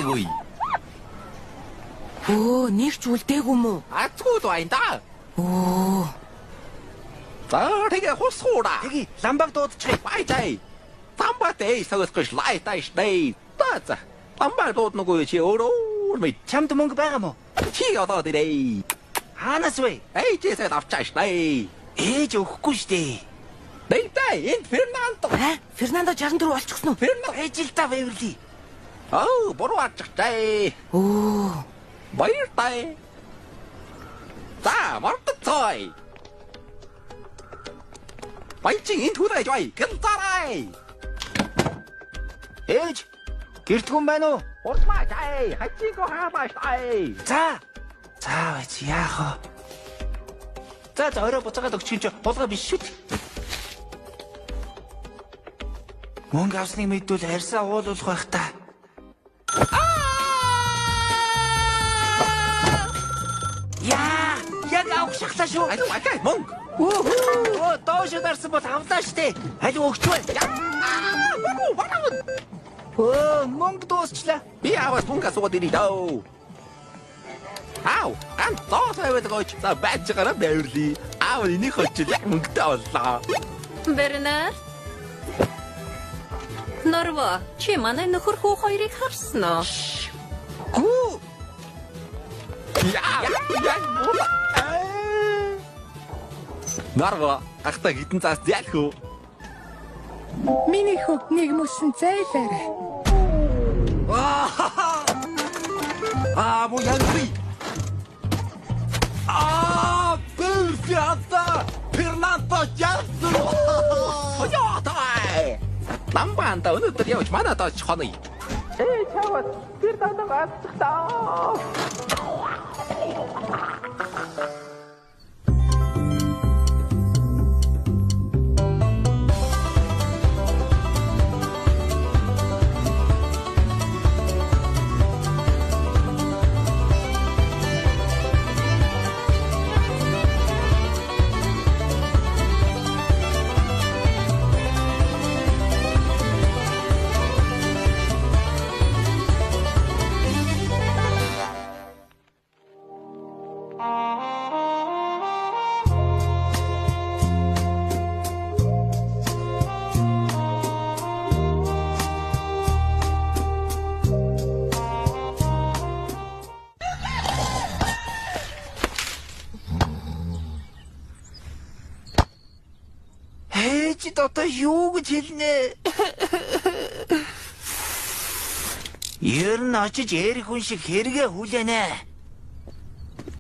үлдээгүй. Өө, нэрч үлдээгүй мүү? Ацгүй байна да. Өө. За тэгээ хусгуура. Тэги ламбаг дуудчихъя. Байтай. Тамбатай сагсгаш лайтайш дай. Таца. Ламбаг дууднаггүй чи өөрөө мэд. Чамд мөнгө байгаа мó? Чи одоо дэрэй. Хаанаас вэ? Ээжээсээ авчааш дай. Ээж өгөхгүй штэ. Дэйтэй энэ Фернандо. Фернандо 64 болчихсон уу? Фернандо Ээж л та Бэверли. оо буруу ачтай. Өө. Баяртай. За мартцай. Баячин энэ түрэж бай. Гэнтарай. Ээж гэртгүн байна уу? Урмаатай. Хачико хаабаштай. За байж яах вэ? За орой буцаагаад өгч чинь булга биш шүү дээ. Мөнгө авсныг мэдвэл арьсаа уулуулах байх та. Яа, яг авах шахлаа шүү. Ай макай мөнгө. Оо, доош дарсан бол авлаа штэ. Аль өгч бай. Оо, мөнгө дуусчлаа. Би аваас мөнгө асууад ирээ дөө. Ау, ан тоосойвд гоч. За бачгараа Бэверли. Аав энийг хочил яг мөнгөтэй боллоо. Бернард. Норва, чи манай нөхөр хүү хоёрыг харсан уу? Гүү. Яа. Нарва, ахта хитэн цаас зялх уу? Миний хөө нэг мөсөн зайлаарай. Бо янги. Перфиата. Фернандо Янсен. Хойотай. Ламбаанда өнөөдөр явж манад очиж хоно. Чавас Фернандо гацчихтаа. Ээжид одоо юу гэж хэлнэ? Ер нь очиж эрх хүн шиг хэрэгэ хүлээнэ.